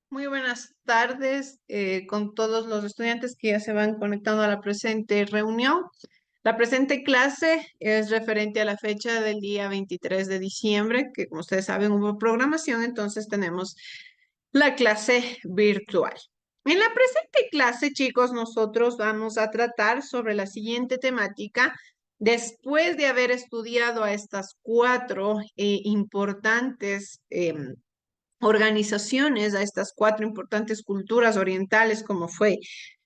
Muy buenas tardes con todos los estudiantes que ya se van conectando a la presente reunión. La presente clase es referente a la fecha del día 23 de diciembre, que como ustedes saben hubo programación, entonces tenemos la clase virtual. En la presente clase, chicos, nosotros vamos a tratar sobre la siguiente temática. Después de haber estudiado a estas cuatro importantes organizaciones, a estas cuatro importantes culturas orientales como fue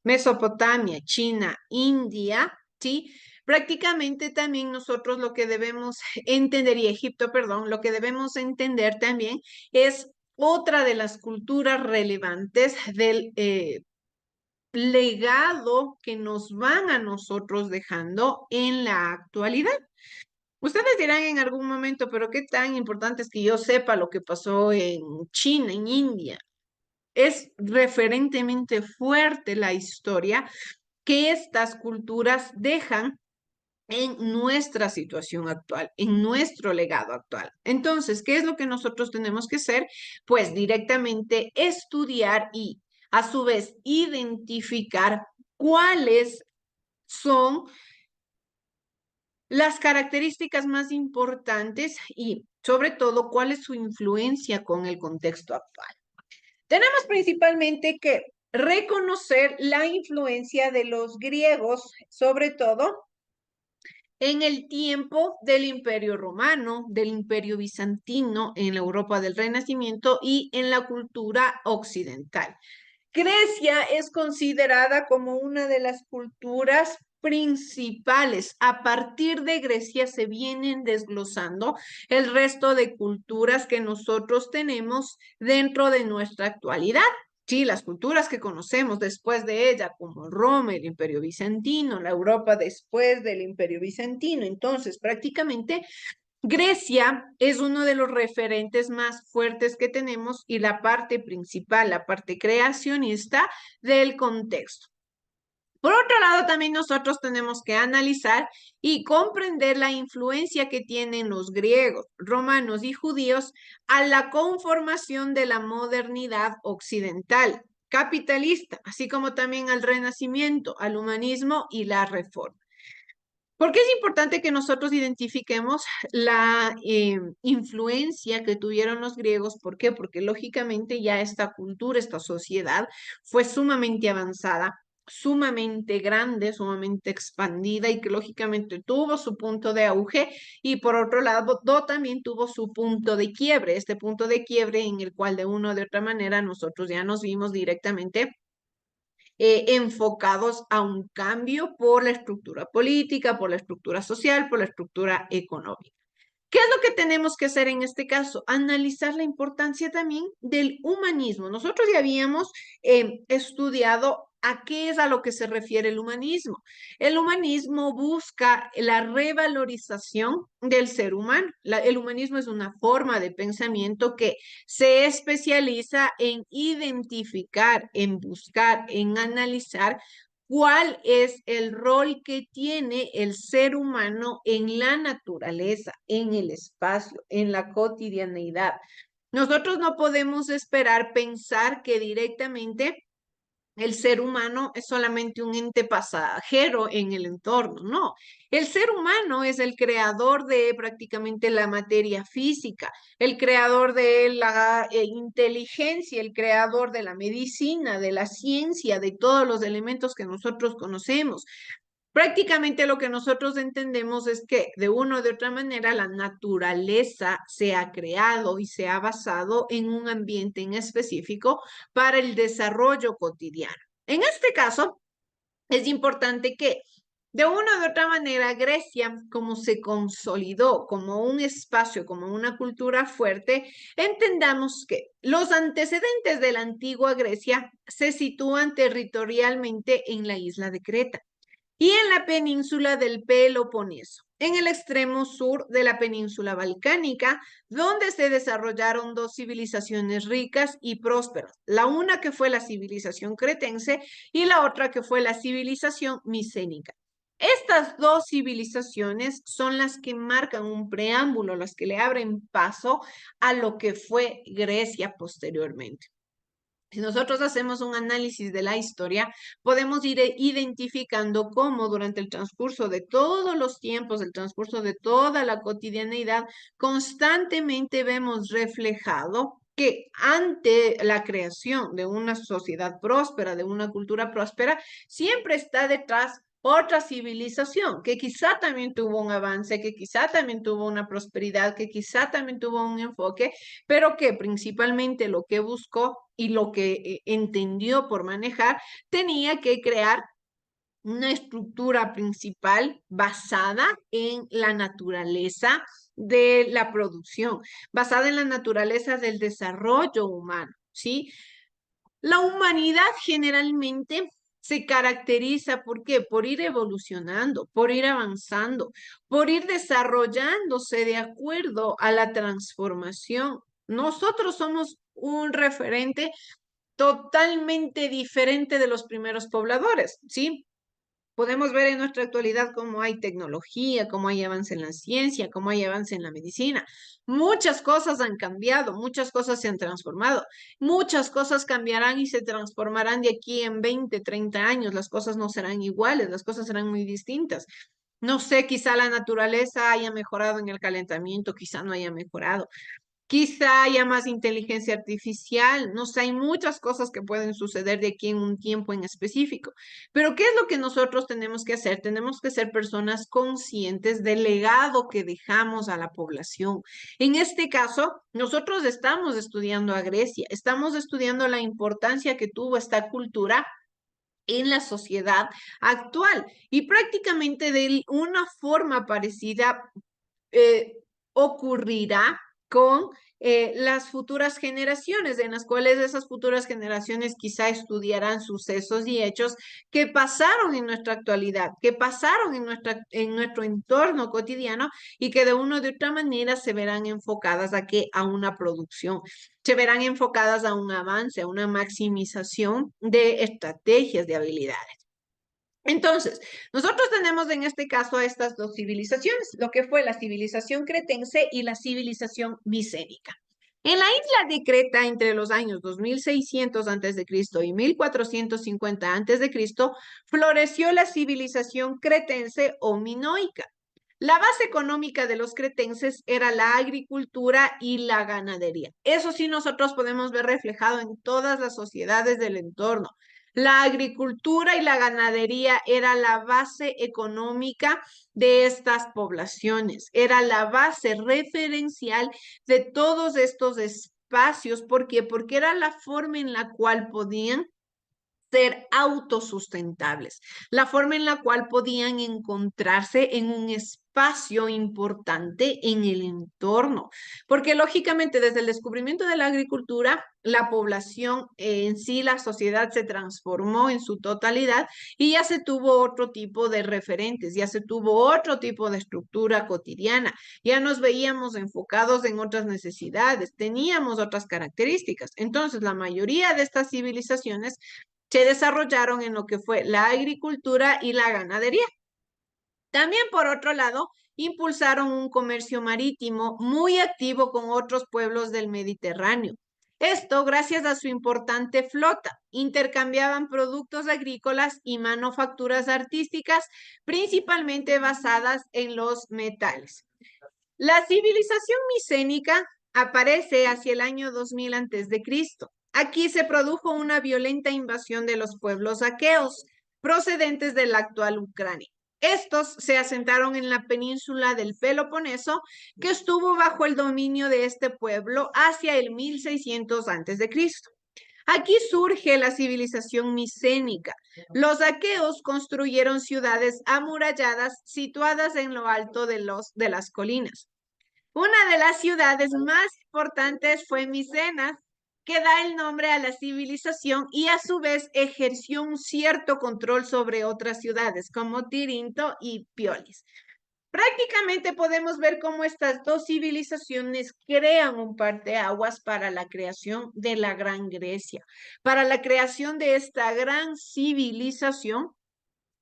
Mesopotamia, China, India, ¿sí? Prácticamente también nosotros lo que debemos entender, y Egipto, perdón, lo que debemos entender también es otra de las culturas relevantes del legado que nos van a nosotros dejando en la actualidad. Ustedes dirán en algún momento, pero qué tan importante es que yo sepa lo que pasó en China, en India. Es referentemente fuerte la historia que estas culturas dejan en nuestra situación actual, en nuestro legado actual. Entonces, ¿qué es lo que nosotros tenemos que hacer? Pues directamente estudiar y a su vez identificar cuáles son las características más importantes y sobre todo cuál es su influencia con el contexto actual. Tenemos principalmente que reconocer la influencia de los griegos, sobre todo en el tiempo del Imperio Romano, del Imperio Bizantino, en la Europa del Renacimiento y en la cultura occidental. Grecia es considerada como una de las culturas principales. A partir de Grecia se vienen desglosando el resto de culturas que nosotros tenemos dentro de nuestra actualidad. Sí, las culturas que conocemos después de ella, como Roma, el Imperio Bizantino, la Europa después del Imperio Bizantino. Entonces, prácticamente Grecia es uno de los referentes más fuertes que tenemos y la parte principal, la parte creacionista del contexto. Por otro lado, también nosotros tenemos que analizar y comprender la influencia que tienen los griegos, romanos y judíos a la conformación de la modernidad occidental, capitalista, así como también al renacimiento, al humanismo y la reforma. ¿Por qué es importante que nosotros identifiquemos la influencia que tuvieron los griegos? ¿Por qué? Porque lógicamente ya esta cultura, esta sociedad fue sumamente avanzada, sumamente grande, sumamente expandida y que lógicamente tuvo su punto de auge y por otro lado también tuvo su punto de quiebre, este punto de quiebre en el cual de una o de otra manera nosotros ya nos vimos directamente enfocados a un cambio por la estructura política, por la estructura social, por la estructura económica. ¿Qué es lo que tenemos que hacer en este caso? Analizar la importancia también del humanismo. Nosotros ya habíamos estudiado a qué es a lo que se refiere el humanismo. El humanismo busca la revalorización del ser humano. El humanismo es una forma de pensamiento que se especializa en identificar, en buscar, en analizar cuál es el rol que tiene el ser humano en la naturaleza, en el espacio, en la cotidianeidad. Nosotros no podemos esperar pensar que directamente el ser humano es solamente un ente pasajero en el entorno, no. El ser humano es el creador de prácticamente la materia física, el creador de la inteligencia, el creador de la medicina, de la ciencia, de todos los elementos que nosotros conocemos. Prácticamente lo que nosotros entendemos es que de una o de otra manera la naturaleza se ha creado y se ha basado en un ambiente en específico para el desarrollo cotidiano. En este caso, es importante que de una u otra manera Grecia, como se consolidó como un espacio, como una cultura fuerte, entendamos que los antecedentes de la antigua Grecia se sitúan territorialmente en la isla de Creta y en la península del Peloponeso, en el extremo sur de la península balcánica, donde se desarrollaron dos civilizaciones ricas y prósperas, la una que fue la civilización cretense y la otra que fue la civilización micénica. Estas dos civilizaciones son las que marcan un preámbulo, las que le abren paso a lo que fue Grecia posteriormente. Si nosotros hacemos un análisis de la historia, podemos ir identificando cómo durante el transcurso de todos los tiempos, el transcurso de toda la cotidianeidad, constantemente vemos reflejado que ante la creación de una sociedad próspera, de una cultura próspera, siempre está detrás otra civilización que quizá también tuvo un avance, que quizá también tuvo una prosperidad, que quizá también tuvo un enfoque, pero que principalmente lo que buscó y lo que entendió por manejar, tenía que crear una estructura principal basada en la naturaleza de la producción, basada en la naturaleza del desarrollo humano, ¿sí? La humanidad generalmente se caracteriza, ¿por qué? Por ir evolucionando, por ir avanzando, por ir desarrollándose de acuerdo a la transformación. Nosotros somos un referente totalmente diferente de los primeros pobladores, ¿sí? Podemos ver en nuestra actualidad cómo hay tecnología, cómo hay avance en la ciencia, cómo hay avance en la medicina. Muchas cosas han cambiado, muchas cosas se han transformado, muchas cosas cambiarán y se transformarán de aquí en 20, 30 años. Las cosas no serán iguales, las cosas serán muy distintas. No sé, quizá la naturaleza haya mejorado en el calentamiento, quizá no haya mejorado. Quizá haya más inteligencia artificial, no sé, hay muchas cosas que pueden suceder de aquí en un tiempo en específico. Pero ¿qué es lo que nosotros tenemos que hacer? Tenemos que ser personas conscientes del legado que dejamos a la población. En este caso, nosotros estamos estudiando a Grecia, estamos estudiando la importancia que tuvo esta cultura en la sociedad actual y prácticamente de una forma parecida eh, ocurrirá con las futuras generaciones, en las cuales esas futuras generaciones quizá estudiarán sucesos y hechos que pasaron en nuestra actualidad, que pasaron en nuestro entorno cotidiano y que de una u otra manera se verán enfocadas a una producción, se verán enfocadas a un avance, a una maximización de estrategias, de habilidades. Entonces, nosotros tenemos en este caso a estas dos civilizaciones, lo que fue la civilización cretense y la civilización micénica. En la isla de Creta, entre los años 2600 a.C. y 1450 a.C., floreció la civilización cretense o minoica. La base económica de los cretenses era la agricultura y la ganadería. Eso sí nosotros podemos ver reflejado en todas las sociedades del entorno. La agricultura y la ganadería era la base económica de estas poblaciones, era la base referencial de todos estos espacios. ¿Por qué? Porque era la forma en la cual podían ser autosustentables, la forma en la cual podían encontrarse en un espacio importante en el entorno, porque lógicamente desde el descubrimiento de la agricultura, la población en sí, la sociedad se transformó en su totalidad y ya se tuvo otro tipo de referentes, ya se tuvo otro tipo de estructura cotidiana, ya nos veíamos enfocados en otras necesidades, teníamos otras características. Entonces, la mayoría de estas civilizaciones se desarrollaron en lo que fue la agricultura y la ganadería. También, por otro lado, impulsaron un comercio marítimo muy activo con otros pueblos del Mediterráneo. Esto gracias a su importante flota. Intercambiaban productos agrícolas y manufacturas artísticas, principalmente basadas en los metales. La civilización micénica aparece hacia el año 2000 a.C. Aquí se produjo una violenta invasión de los pueblos aqueos, procedentes de la actual Ucrania. Estos se asentaron en la península del Peloponeso, que estuvo bajo el dominio de este pueblo hacia el 1600 a.C. Aquí surge la civilización micénica. Los aqueos construyeron ciudades amuralladas situadas en lo alto de las colinas. Una de las ciudades más importantes fue Micenas, que da el nombre a la civilización y a su vez ejerció un cierto control sobre otras ciudades como Tirinto y Piolis. Prácticamente podemos ver cómo estas dos civilizaciones crean un parteaguas para la creación de la Gran Grecia, para la creación de esta gran civilización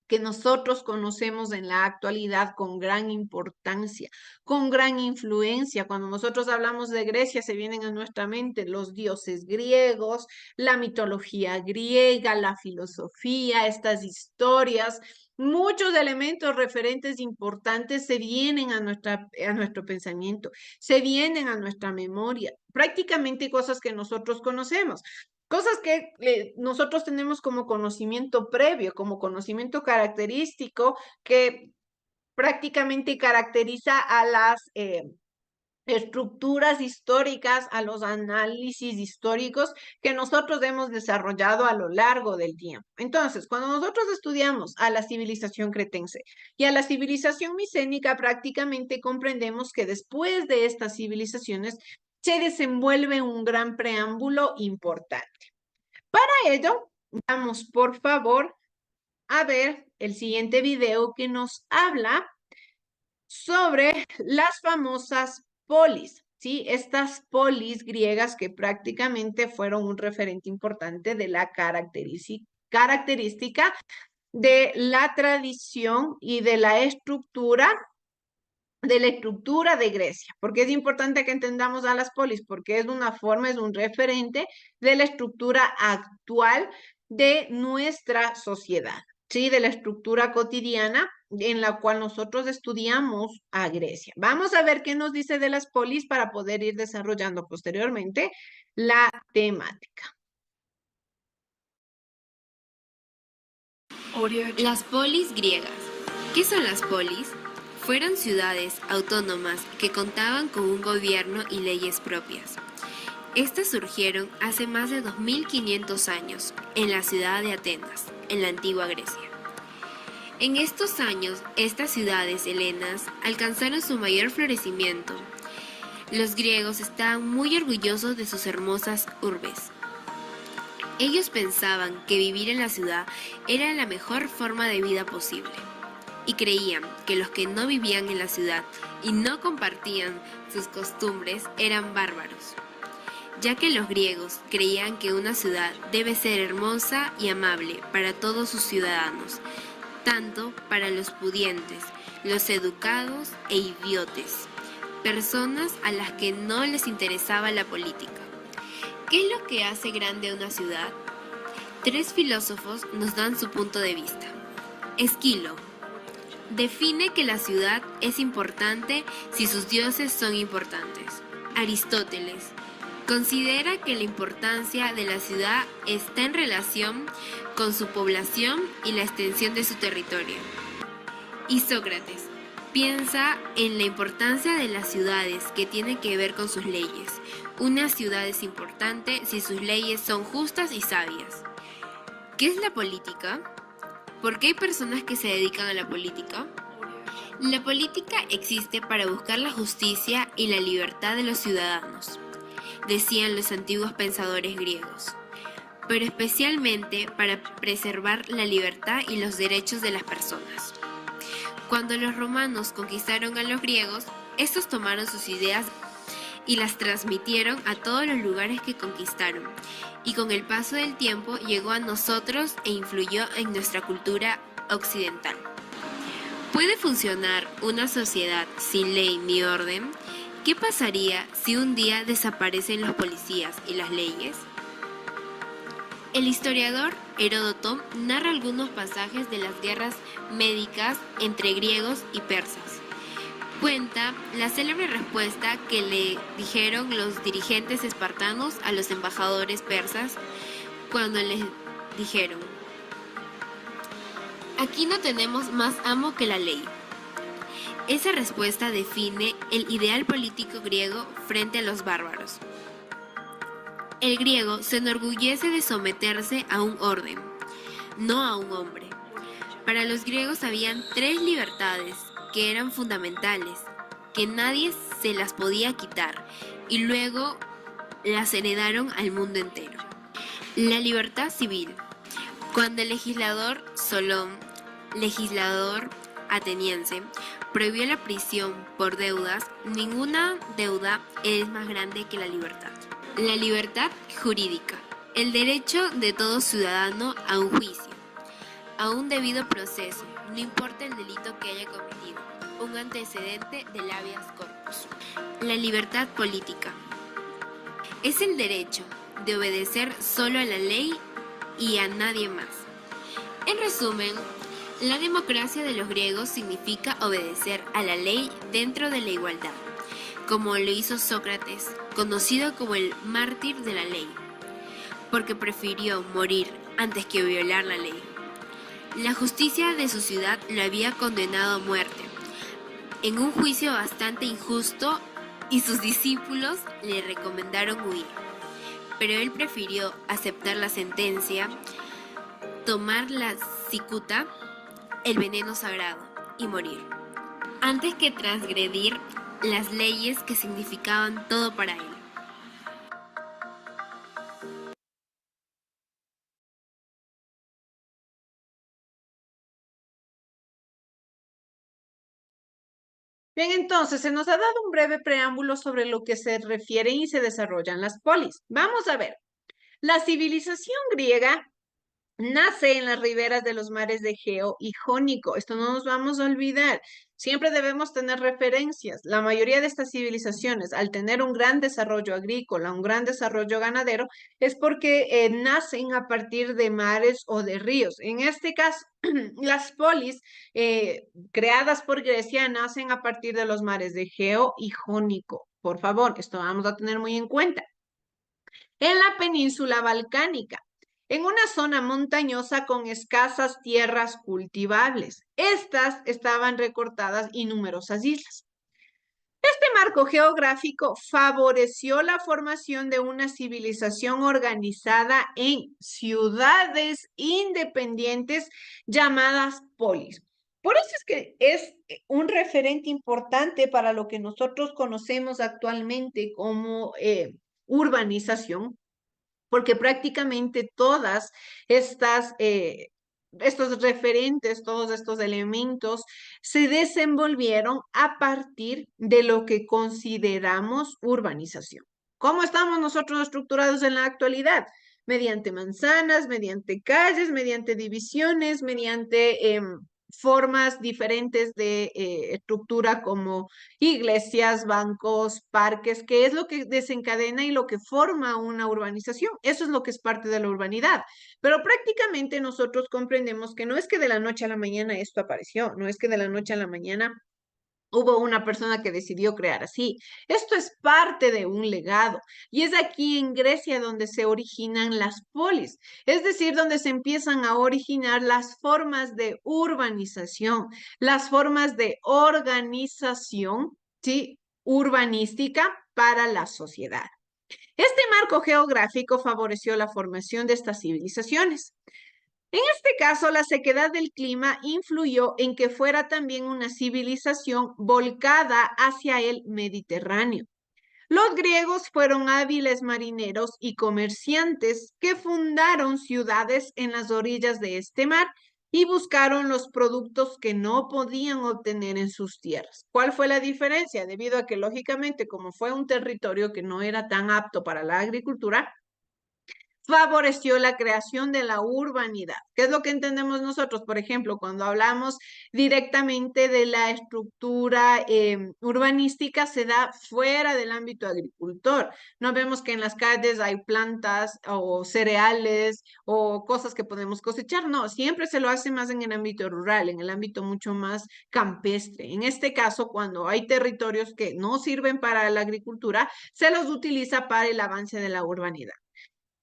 que nosotros conocemos en la actualidad con gran importancia, con gran influencia. Cuando nosotros hablamos de Grecia, se vienen a nuestra mente los dioses griegos, la mitología griega, la filosofía, estas historias. Muchos elementos referentes importantes se vienen a nuestro pensamiento, se vienen a nuestra memoria, prácticamente cosas que nosotros conocemos. Cosas que nosotros tenemos como conocimiento previo, como conocimiento característico, que prácticamente caracteriza a las estructuras históricas, a los análisis históricos que nosotros hemos desarrollado a lo largo del tiempo. Entonces, cuando nosotros estudiamos a la civilización cretense y a la civilización micénica, prácticamente comprendemos que después de estas civilizaciones se desenvuelve un gran preámbulo importante. Para ello, vamos por favor a ver el siguiente video que nos habla sobre las famosas polis, ¿sí? Estas polis griegas que prácticamente fueron un referente importante de la característica de la tradición y de la estructura de Grecia. Porque es importante que entendamos a las polis, porque es una forma, es un referente de la estructura actual de nuestra sociedad, ¿sí? De la estructura cotidiana en la cual nosotros estudiamos a Grecia. Vamos a ver qué nos dice de las polis para poder ir desarrollando posteriormente la temática. Las polis griegas. ¿Qué son las polis? Fueron ciudades autónomas que contaban con un gobierno y leyes propias. Estas surgieron hace más de 2500 años en la ciudad de Atenas, en la antigua Grecia. En estos años, estas ciudades helenas alcanzaron su mayor florecimiento. Los griegos estaban muy orgullosos de sus hermosas urbes. Ellos pensaban que vivir en la ciudad era la mejor forma de vida posible y creían que los que no vivían en la ciudad y no compartían sus costumbres eran bárbaros, ya que los griegos creían que una ciudad debe ser hermosa y amable para todos sus ciudadanos, tanto para los pudientes, los educados e idiotes, personas a las que no les interesaba la política. ¿Qué es lo que hace grande a una ciudad? 3 filósofos nos dan su punto de vista. Esquilo define que la ciudad es importante si sus dioses son importantes. Aristóteles considera que la importancia de la ciudad está en relación con su población y la extensión de su territorio. Y Sócrates piensa en la importancia de las ciudades que tiene que ver con sus leyes. Una ciudad es importante si sus leyes son justas y sabias. ¿Qué es la política? ¿Por qué hay personas que se dedican a la política? La política existe para buscar la justicia y la libertad de los ciudadanos, decían los antiguos pensadores griegos, pero especialmente para preservar la libertad y los derechos de las personas. Cuando los romanos conquistaron a los griegos, estos tomaron sus ideas y las transmitieron a todos los lugares que conquistaron, y con el paso del tiempo llegó a nosotros e influyó en nuestra cultura occidental. ¿Puede funcionar una sociedad sin ley ni orden? ¿Qué pasaría si un día desaparecen los policías y las leyes? El historiador Heródoto narra algunos pasajes de las guerras médicas entre griegos y persas. Cuenta la célebre respuesta que le dijeron los dirigentes espartanos a los embajadores persas cuando les dijeron: aquí no tenemos más amo que la ley. Esa respuesta define el ideal político griego frente a los bárbaros. El griego se enorgullece de someterse a un orden, no a un hombre. Para los griegos habían 3 libertades que eran fundamentales, que nadie se las podía quitar, y luego las heredaron al mundo entero. La libertad civil. Cuando el legislador Solón, legislador ateniense, prohibió la prisión por deudas, ninguna deuda es más grande que la libertad. La libertad jurídica. El derecho de todo ciudadano a un juicio. a un debido proceso, no importa el delito que haya cometido, un antecedente del habeas corpus. La libertad política es el derecho de obedecer solo a la ley y a nadie más. En resumen, la democracia de los griegos significa obedecer a la ley dentro de la igualdad, como lo hizo Sócrates, conocido como el mártir de la ley, porque prefirió morir antes que violar la ley. La justicia de su ciudad lo había condenado a muerte, en un juicio bastante injusto, y sus discípulos le recomendaron huir. Pero él prefirió aceptar la sentencia, tomar la cicuta, el veneno sagrado, y morir, antes que transgredir las leyes que significaban todo para él. Bien, entonces se nos ha dado un breve preámbulo sobre lo que se refieren y se desarrollan las polis. Vamos a ver. La civilización griega nace en las riberas de los mares de Egeo y Jónico. Esto no nos vamos a olvidar. Siempre debemos tener referencias. La mayoría de estas civilizaciones, al tener un gran desarrollo agrícola, un gran desarrollo ganadero, es porque nacen a partir de mares o de ríos. En este caso, las polis creadas por Grecia nacen a partir de los mares de Egeo y Jónico. Por favor, esto vamos a tener muy en cuenta. En la península balcánica, en una zona montañosa con escasas tierras cultivables. Estas estaban recortadas y numerosas islas. Este marco geográfico favoreció la formación de una civilización organizada en ciudades independientes llamadas polis. Por eso es que es un referente importante para lo que nosotros conocemos actualmente como urbanización, porque prácticamente todas estas, estos referentes, todos estos elementos se desenvolvieron a partir de lo que consideramos urbanización. ¿Cómo estamos nosotros estructurados en la actualidad? Mediante manzanas, mediante calles, mediante divisiones, mediante formas diferentes de estructura como iglesias, bancos, parques, que es lo que desencadena y lo que forma una urbanización. Eso es lo que es parte de la urbanidad. Pero prácticamente nosotros comprendemos que no es que de la noche a la mañana esto apareció, no es que de la noche a la mañana hubo una persona que decidió crear así. Esto es parte de un legado. Y es aquí en Grecia donde se originan las polis, es decir, donde se empiezan a originar las formas de urbanización, las formas de organización, ¿sí? Urbanística para la sociedad. Este marco geográfico favoreció la formación de estas civilizaciones. En este caso, la sequedad del clima influyó en que fuera también una civilización volcada hacia el Mediterráneo. Los griegos fueron hábiles marineros y comerciantes que fundaron ciudades en las orillas de este mar y buscaron los productos que no podían obtener en sus tierras. ¿Cuál fue la diferencia? Debido a que, lógicamente, como fue un territorio que no era tan apto para la agricultura, favoreció la creación de la urbanidad. ¿Qué es lo que entendemos nosotros? Por ejemplo, cuando hablamos directamente de la estructura urbanística, se da fuera del ámbito agricultor. No vemos que en las calles hay plantas o cereales o cosas que podemos cosechar. No, siempre se lo hace más en el ámbito rural, en el ámbito mucho más campestre. En este caso, cuando hay territorios que no sirven para la agricultura, se los utiliza para el avance de la urbanidad.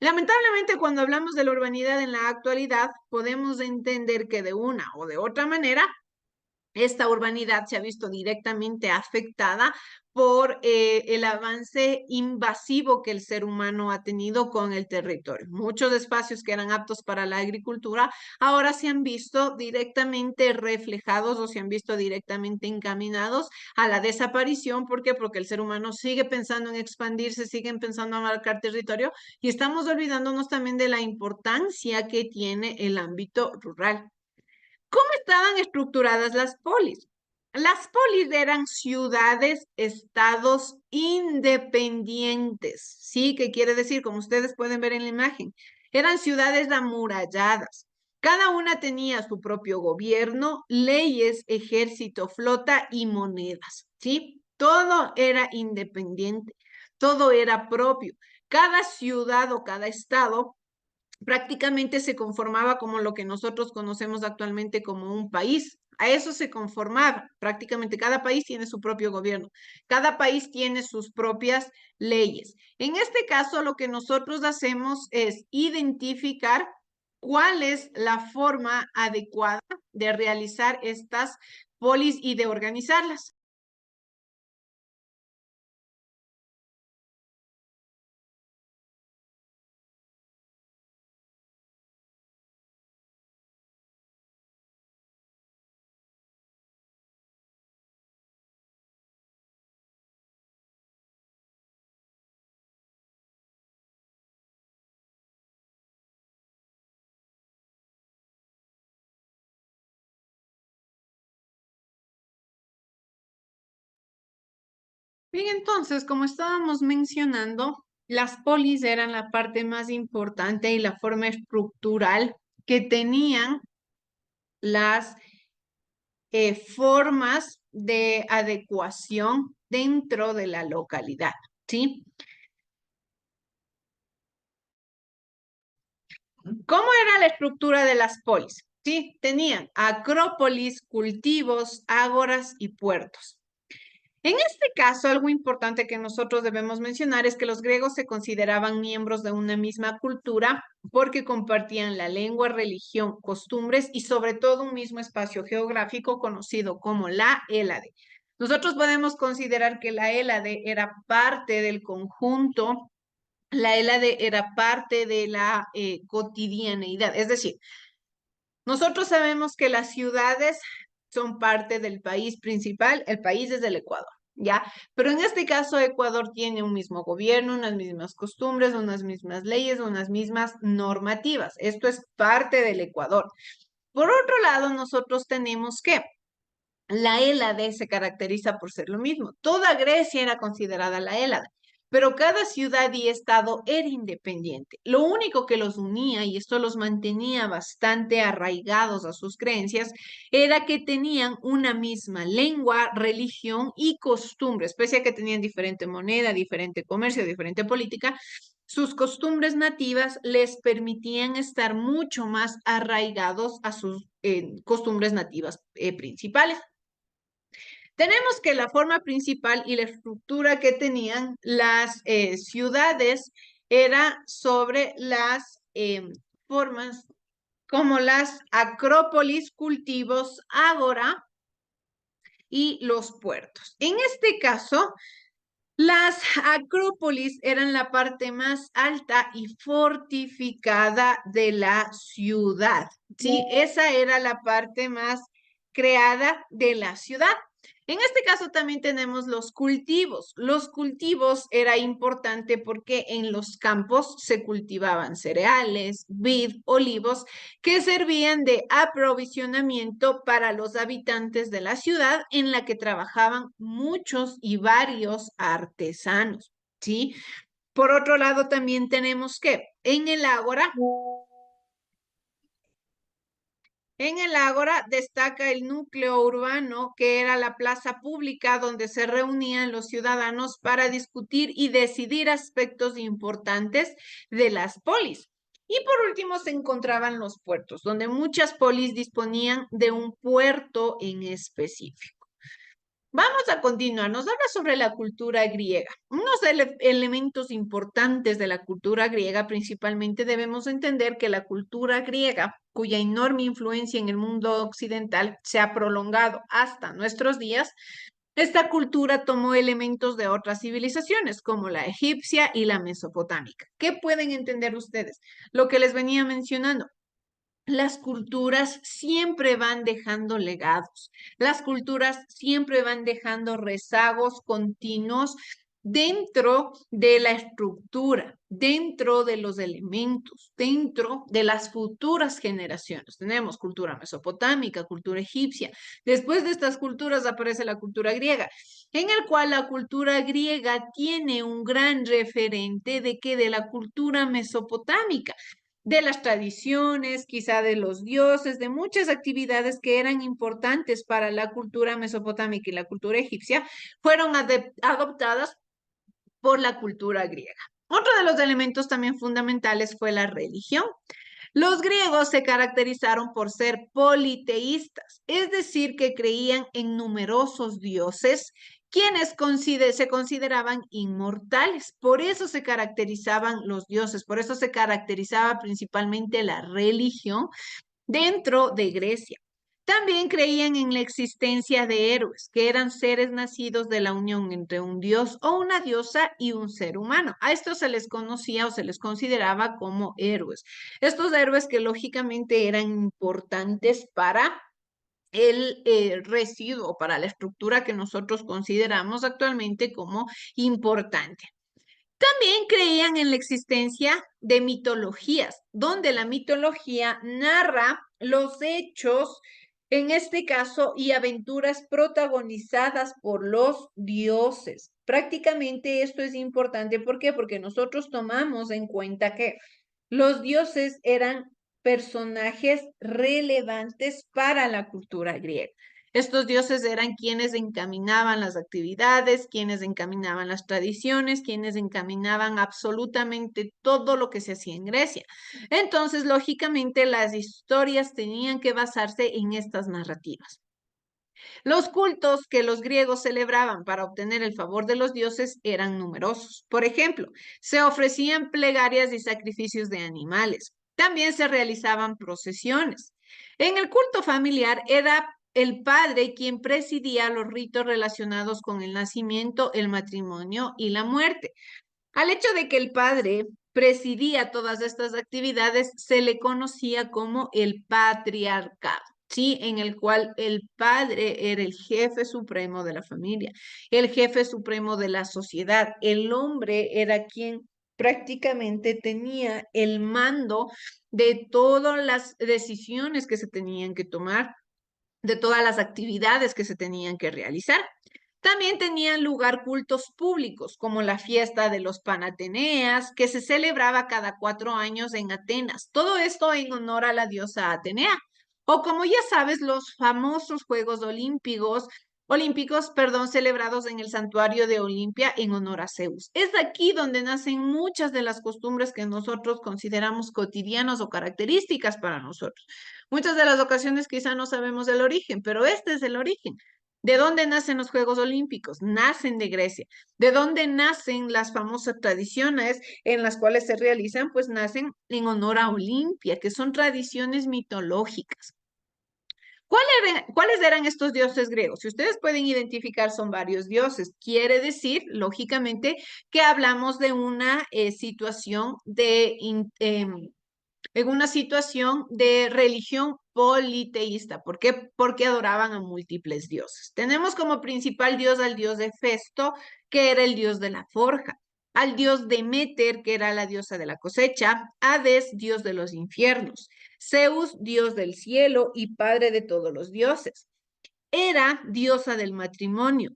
Lamentablemente, cuando hablamos de la urbanidad en la actualidad, podemos entender que de una o de otra manera esta urbanidad se ha visto directamente afectada por el avance invasivo que el ser humano ha tenido con el territorio. Muchos espacios que eran aptos para la agricultura ahora se han visto directamente reflejados o se han visto directamente encaminados a la desaparición. ¿Por qué? Porque el ser humano sigue pensando en expandirse, sigue pensando en marcar territorio y estamos olvidándonos también de la importancia que tiene el ámbito rural. ¿Cómo estaban estructuradas las polis? Las polis eran ciudades, estados independientes. ¿Sí? ¿Qué quiere decir? Como ustedes pueden ver en la imagen, eran ciudades amuralladas, Cada una tenía su propio gobierno, leyes, ejército, flota y monedas, ¿sí? Todo era independiente, todo era propio. Cada ciudad o cada estado prácticamente se conformaba como lo que nosotros conocemos actualmente como un país. A eso se conformaba. Prácticamente cada país tiene su propio gobierno. Cada país tiene sus propias leyes. En este caso, lo que nosotros hacemos es identificar cuál es la forma adecuada de realizar estas polis y de organizarlas. Bien, entonces, como estábamos mencionando, las polis eran la parte más importante y la forma estructural que tenían las formas de adecuación dentro de la localidad, ¿sí? ¿Cómo era la estructura de las polis? Sí, tenían acrópolis, cultivos, ágoras y puertos. En este caso, algo importante que nosotros debemos mencionar es que los griegos se consideraban miembros de una misma cultura porque compartían la lengua, religión, costumbres y sobre todo un mismo espacio geográfico conocido como la Hélade. Nosotros podemos considerar que la Hélade era parte del conjunto, la Hélade era parte de la cotidianeidad, es decir, nosotros sabemos que las ciudades son parte del país principal, el país es el Ecuador, ¿ya? Pero en este caso Ecuador tiene un mismo gobierno, unas mismas costumbres, unas mismas leyes, unas mismas normativas. Esto es parte del Ecuador. Por otro lado, nosotros tenemos que la Hélade se caracteriza por ser lo mismo. Toda Grecia era considerada la Hélade, pero cada ciudad y estado era independiente. Lo único que los unía, y esto los mantenía bastante arraigados a sus creencias, era que tenían una misma lengua, religión y costumbres, pese a que tenían diferente moneda, diferente comercio, diferente política. Sus costumbres nativas les permitían estar mucho más arraigados a sus costumbres nativas principales. Tenemos que la forma principal y la estructura que tenían las ciudades era sobre las formas como las acrópolis, cultivos, ágora y los puertos. En este caso, las acrópolis eran la parte más alta y fortificada de la ciudad, ¿sí? Esa era la parte más creada de la ciudad. En este caso también tenemos los cultivos. Los cultivos era importante porque en los campos se cultivaban cereales, vid, olivos, que servían de aprovisionamiento para los habitantes de la ciudad en la que trabajaban muchos y varios artesanos, ¿sí? Por otro lado, también tenemos que en el Ágora destaca el núcleo urbano, que era la plaza pública donde se reunían los ciudadanos para discutir y decidir aspectos importantes de las polis. Y por último se encontraban los puertos, donde muchas polis disponían de un puerto en específico. Vamos a continuar. Nos habla sobre la cultura griega. Unos elementos importantes de la cultura griega, principalmente debemos entender que la cultura griega, cuya enorme influencia en el mundo occidental se ha prolongado hasta nuestros días, esta cultura tomó elementos de otras civilizaciones, como la egipcia y la mesopotámica. ¿Qué pueden entender ustedes? Lo que les venía mencionando. Las culturas siempre van dejando legados, las culturas siempre van dejando rezagos continuos dentro de la estructura, dentro de los elementos, dentro de las futuras generaciones. Tenemos cultura mesopotámica, cultura egipcia. Después de estas culturas aparece la cultura griega, en el cual la cultura griega tiene un gran referente de que de la cultura mesopotámica. de las tradiciones, quizá de los dioses, de muchas actividades que eran importantes para la cultura mesopotámica y la cultura egipcia, fueron adoptadas por la cultura griega. Otro de los elementos también fundamentales fue la religión. Los griegos se caracterizaron por ser politeístas, es decir, que creían en numerosos dioses, quienes se consideraban inmortales. Por eso se caracterizaban los dioses, por eso se caracterizaba principalmente la religión dentro de Grecia. También creían en la existencia de héroes, que eran seres nacidos de la unión entre un dios o una diosa y un ser humano. A estos se les conocía o se les consideraba como héroes. Estos héroes que lógicamente eran importantes para el residuo, para la estructura que nosotros consideramos actualmente como importante. También creían en la existencia de mitologías, donde la mitología narra los hechos, en este caso, y aventuras protagonizadas por los dioses. Prácticamente esto es importante, ¿por qué? Porque nosotros tomamos en cuenta que los dioses eran personajes relevantes para la cultura griega. Estos dioses eran quienes encaminaban las actividades, quienes encaminaban las tradiciones, quienes encaminaban absolutamente todo lo que se hacía en Grecia. Entonces, lógicamente, las historias tenían que basarse en estas narrativas. Los cultos que los griegos celebraban para obtener el favor de los dioses eran numerosos. Por ejemplo, se ofrecían plegarias y sacrificios de animales. También se realizaban procesiones. En el culto familiar era el padre quien presidía los ritos relacionados con el nacimiento, el matrimonio y la muerte. Al hecho de que el padre presidía todas estas actividades, se le conocía como el patriarcado. Sí, en el cual el padre era el jefe supremo de la familia, el jefe supremo de la sociedad. El hombre era quien prácticamente tenía el mando de todas las decisiones que se tenían que tomar, de todas las actividades que se tenían que realizar. También tenían lugar cultos públicos, como la fiesta de los Panateneas, que se celebraba cada 4 años en Atenas. Todo esto en honor a la diosa Atenea. O como ya sabes, los famosos Juegos Olímpicos, celebrados en el santuario de Olimpia en honor a Zeus. Es aquí donde nacen muchas de las costumbres que nosotros consideramos cotidianas o características para nosotros. Muchas de las ocasiones quizá no sabemos el origen, pero este es el origen. ¿De dónde nacen los Juegos Olímpicos? Nacen de Grecia. ¿De dónde nacen las famosas tradiciones en las cuales se realizan? Pues nacen en honor a Olimpia, que son tradiciones mitológicas. ¿Cuáles eran estos dioses griegos? Si ustedes pueden identificar, son varios dioses. Quiere decir, lógicamente, que hablamos de una situación en una situación de religión politeísta. ¿Por qué? Porque adoraban a múltiples dioses. Tenemos como principal dios al dios de Festo, que era el dios de la forja, al dios Deméter, que era la diosa de la cosecha, Hades, dios de los infiernos, Zeus, dios del cielo y padre de todos los dioses. Hera, diosa del matrimonio,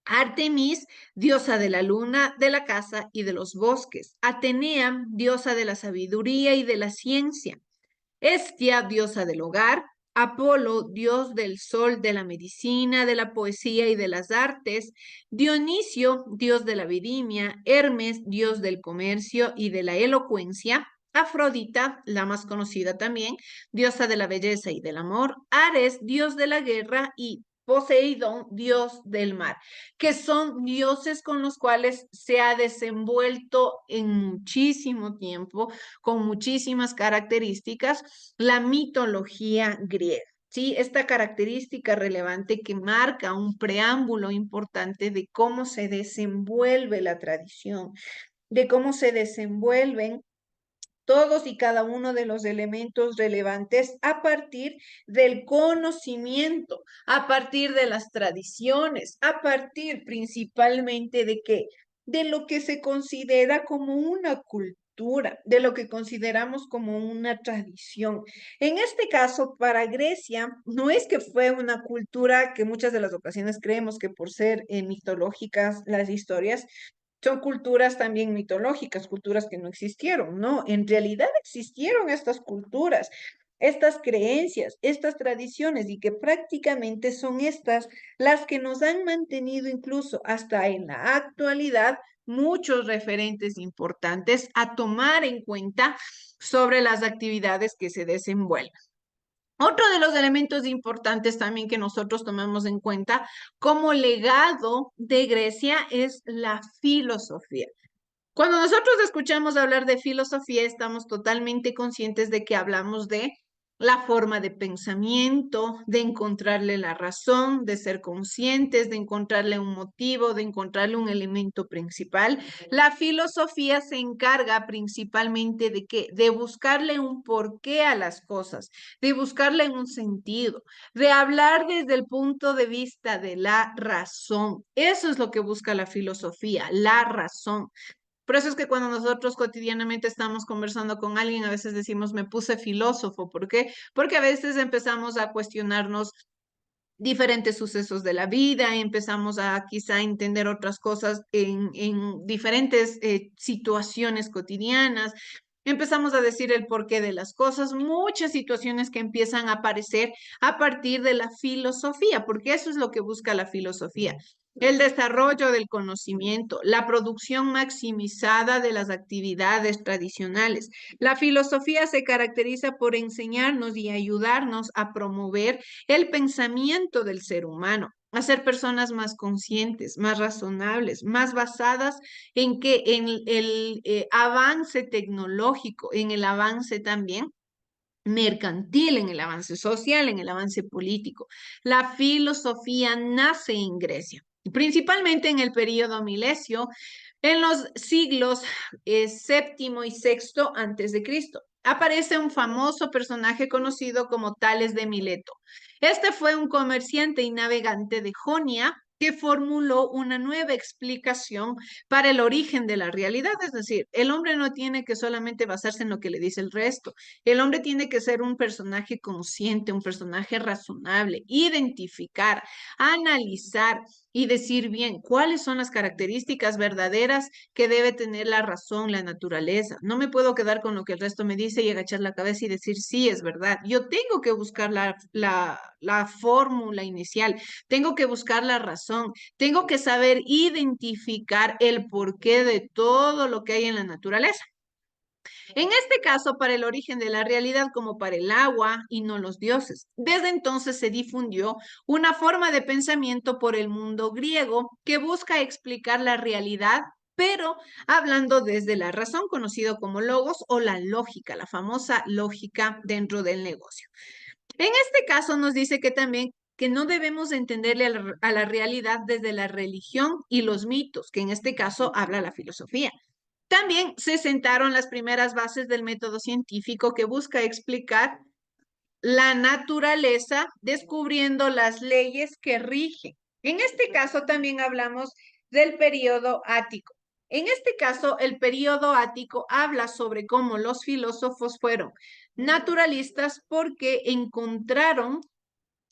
Artemis, diosa de la luna, de la casa y de los bosques. Atenea, diosa de la sabiduría y de la ciencia. Hestia, diosa del hogar. Apolo, dios del sol, de la medicina, de la poesía y de las artes. Dionisio, dios de la vendimia. Hermes, dios del comercio y de la elocuencia. Afrodita, la más conocida también, diosa de la belleza y del amor. Ares, dios de la guerra y Poseidón, dios del mar, que son dioses con los cuales se ha desenvuelto en muchísimo tiempo, con muchísimas características, la mitología griega. Sí, esta característica relevante que marca un preámbulo importante de cómo se desenvuelve la tradición, de cómo se desenvuelven todos y cada uno de los elementos relevantes a partir del conocimiento, a partir de las tradiciones, a partir principalmente de qué, de lo que se considera como una cultura, de lo que consideramos como una tradición. En este caso, para Grecia, no es que fue una cultura que muchas de las ocasiones creemos que por ser mitológicas las historias, Son culturas también mitológicas, culturas que no existieron, ¿no? En realidad existieron estas culturas, estas creencias, estas tradiciones y que prácticamente son estas las que nos han mantenido incluso hasta en la actualidad muchos referentes importantes a tomar en cuenta sobre las actividades que se desenvuelven. Otro de los elementos importantes también que nosotros tomamos en cuenta como legado de Grecia es la filosofía. Cuando nosotros escuchamos hablar de filosofía, estamos totalmente conscientes de que hablamos de la forma de pensamiento, de encontrarle la razón, de ser conscientes, de encontrarle un motivo, de encontrarle un elemento principal. La filosofía se encarga principalmente de qué? De buscarle un porqué a las cosas, de buscarle un sentido, de hablar desde el punto de vista de la razón. Eso es lo que busca la filosofía, la razón. Por eso es que cuando nosotros cotidianamente estamos conversando con alguien, a veces decimos, me puse filósofo. ¿Por qué? Porque a veces empezamos a cuestionarnos diferentes sucesos de la vida, empezamos a quizá entender otras cosas en diferentes situaciones cotidianas, empezamos a decir el porqué de las cosas, muchas situaciones que empiezan a aparecer a partir de la filosofía, porque eso es lo que busca la filosofía. El desarrollo del conocimiento, la producción maximizada de las actividades tradicionales. La filosofía se caracteriza por enseñarnos y ayudarnos a promover el pensamiento del ser humano, a ser personas más conscientes, más razonables, más basadas en que en el avance tecnológico, en el avance también mercantil, en el avance social, en el avance político. La filosofía nace en Grecia, principalmente en el periodo milesio, en los siglos séptimo y sexto antes de Cristo. Aparece un famoso personaje conocido como Tales de Mileto. Este fue un comerciante y navegante de Jonia que formuló una nueva explicación para el origen de la realidad. Es decir, el hombre no tiene que solamente basarse en lo que le dice el resto. El hombre tiene que ser un personaje consciente, un personaje razonable, identificar, analizar y decir bien cuáles son las características verdaderas que debe tener la razón, la naturaleza. No me puedo quedar con lo que el resto me dice y agachar la cabeza y decir sí, es verdad. Yo tengo que buscar la fórmula inicial, tengo que buscar la razón, tengo que saber identificar el porqué de todo lo que hay en la naturaleza. En este caso, para el origen de la realidad como para el agua y no los dioses. Desde entonces se difundió una forma de pensamiento por el mundo griego que busca explicar la realidad, pero hablando desde la razón, conocido como logos o la lógica, la famosa lógica dentro del negocio. En este caso nos dice que también que no debemos entenderle a la realidad desde la religión y los mitos, que en este caso habla la filosofía. También se sentaron las primeras bases del método científico que busca explicar la naturaleza descubriendo las leyes que rigen. En este caso también hablamos del periodo ático. En este caso, el periodo ático habla sobre cómo los filósofos fueron naturalistas porque encontraron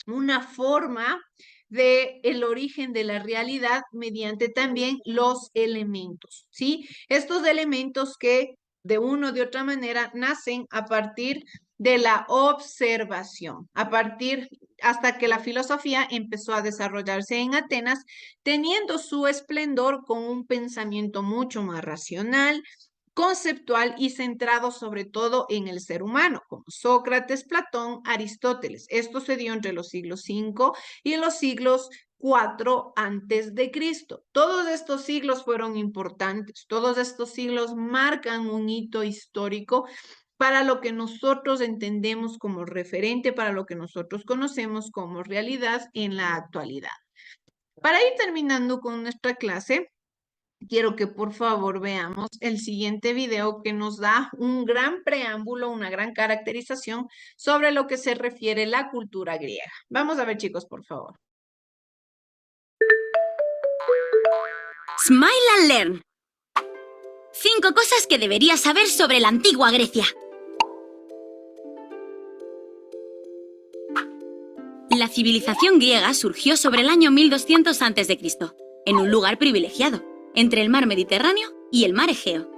una forma de el origen de la realidad mediante también los elementos, ¿sí? Estos elementos que de una o de otra manera nacen a partir de la observación, a partir hasta que la filosofía empezó a desarrollarse en Atenas, teniendo su esplendor con un pensamiento mucho más racional, conceptual y centrado sobre todo en el ser humano, como Sócrates, Platón, Aristóteles. Esto se dio entre los siglos V y los siglos IV antes de Cristo. Todos estos siglos fueron importantes, todos estos siglos marcan un hito histórico para lo que nosotros entendemos como referente, para lo que nosotros conocemos como realidad en la actualidad. Para ir terminando con nuestra clase, quiero que por favor veamos el siguiente video que nos da un gran preámbulo, una gran caracterización sobre lo que se refiere la cultura griega. Vamos a ver, chicos, por favor. Smile and Learn. 5 cosas que deberías saber sobre la antigua Grecia. La civilización griega surgió sobre el año 1200 a.C., en un lugar privilegiado, entre el mar Mediterráneo y el mar Egeo.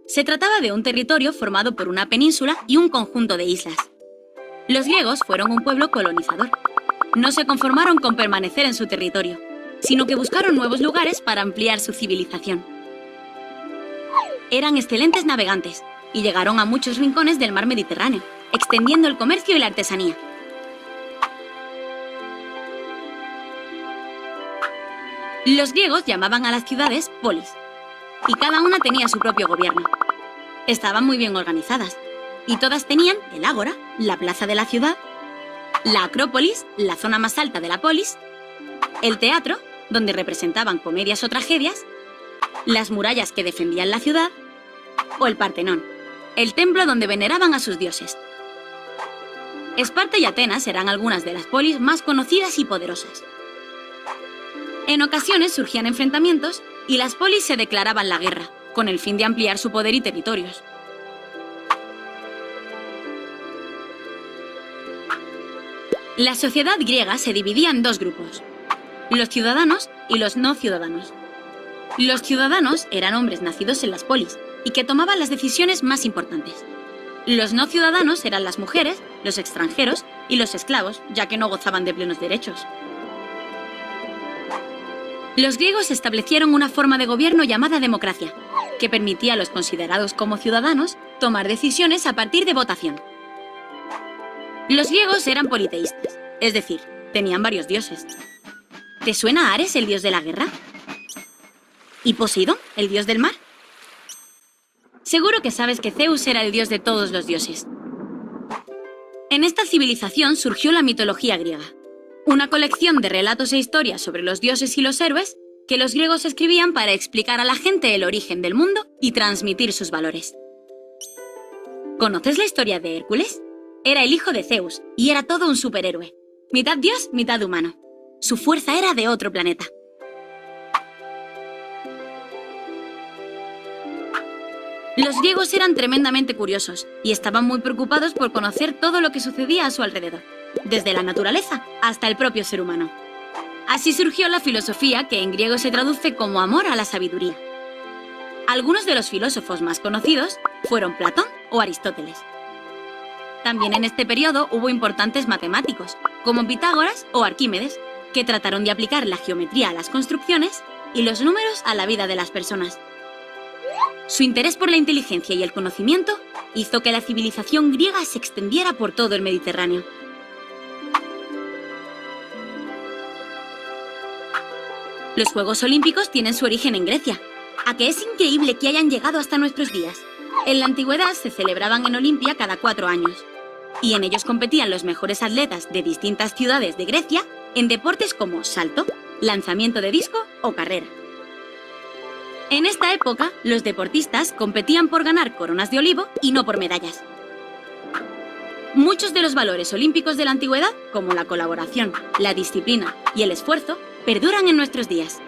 Se trataba de un territorio formado por una península y un conjunto de islas. Los griegos fueron un pueblo colonizador. No se conformaron con permanecer en su territorio, sino que buscaron nuevos lugares para ampliar su civilización. Eran excelentes navegantes y llegaron a muchos rincones del mar Mediterráneo, extendiendo el comercio y la artesanía. Los griegos llamaban a las ciudades polis, y cada una tenía su propio gobierno. Estaban muy bien organizadas, y todas tenían el ágora, la plaza de la ciudad, la acrópolis, la zona más alta de la polis, el teatro, donde representaban comedias o tragedias, las murallas que defendían la ciudad, o el Partenón, el templo donde veneraban a sus dioses. Esparta y Atenas eran algunas de las polis más conocidas y poderosas. En ocasiones surgían enfrentamientos y las polis se declaraban la guerra, con el fin de ampliar su poder y territorios. La sociedad griega se dividía en dos grupos: los ciudadanos y los no ciudadanos. Los ciudadanos eran hombres nacidos en las polis y que tomaban las decisiones más importantes. Los no ciudadanos eran las mujeres, los extranjeros y los esclavos, ya que no gozaban de plenos derechos. Los griegos establecieron una forma de gobierno llamada democracia, que permitía a los considerados como ciudadanos tomar decisiones a partir de votación. Los griegos eran politeístas, es decir, tenían varios dioses. ¿Te suena Ares, el dios de la guerra? ¿Y Poseidón, el dios del mar? Seguro que sabes que Zeus era el dios de todos los dioses. En esta civilización surgió la mitología griega, una colección de relatos e historias sobre los dioses y los héroes que los griegos escribían para explicar a la gente el origen del mundo y transmitir sus valores. ¿Conoces la historia de Hércules? Era el hijo de Zeus y era todo un superhéroe, mitad dios, mitad humano. Su fuerza era de otro planeta. Los griegos eran tremendamente curiosos y estaban muy preocupados por conocer todo lo que sucedía a su alrededor, desde la naturaleza hasta el propio ser humano. Así surgió la filosofía, que en griego se traduce como amor a la sabiduría. Algunos de los filósofos más conocidos fueron Platón o Aristóteles. También en este periodo hubo importantes matemáticos, como Pitágoras o Arquímedes, que trataron de aplicar la geometría a las construcciones y los números a la vida de las personas. Su interés por la inteligencia y el conocimiento hizo que la civilización griega se extendiera por todo el Mediterráneo. Los Juegos Olímpicos tienen su origen en Grecia. ¿A qué es increíble que hayan llegado hasta nuestros días? En la antigüedad se celebraban en Olimpia cada 4 años, y en ellos competían los mejores atletas de distintas ciudades de Grecia en deportes como salto, lanzamiento de disco o carrera. En esta época, los deportistas competían por ganar coronas de olivo y no por medallas. Muchos de los valores olímpicos de la antigüedad, como la colaboración, la disciplina y el esfuerzo, perduran en nuestros días.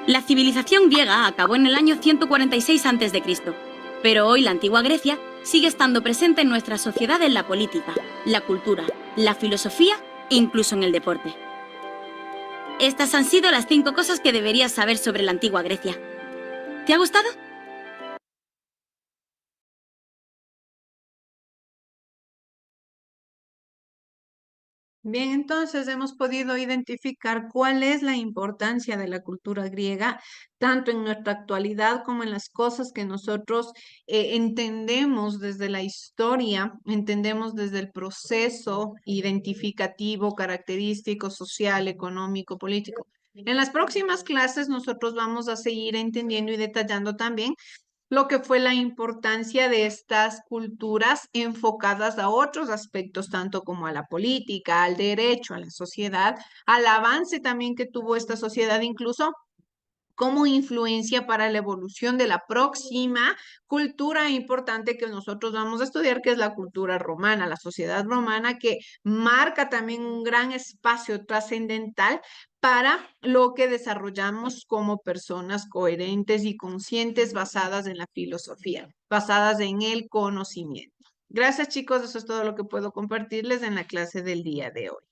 La civilización griega acabó en el año 146 a.C., pero hoy la antigua Grecia sigue estando presente en nuestra sociedad, en la política, la cultura, la filosofía e incluso en el deporte. Estas han sido las 5 cosas que deberías saber sobre la antigua Grecia. ¿Te ha gustado? Bien, entonces hemos podido identificar cuál es la importancia de la cultura griega, tanto en nuestra actualidad como en las cosas que nosotros entendemos desde la historia, entendemos desde el proceso identificativo, característico, social, económico, político. En las próximas clases nosotros vamos a seguir entendiendo y detallando también lo que fue la importancia de estas culturas enfocadas a otros aspectos, tanto como a la política, al derecho, a la sociedad, al avance también que tuvo esta sociedad, incluso como influencia para la evolución de la próxima cultura importante que nosotros vamos a estudiar, que es la cultura romana, la sociedad romana, que marca también un gran espacio trascendental para lo que desarrollamos como personas coherentes y conscientes basadas en la filosofía, basadas en el conocimiento. Gracias, chicos. Eso es todo lo que puedo compartirles en la clase del día de hoy.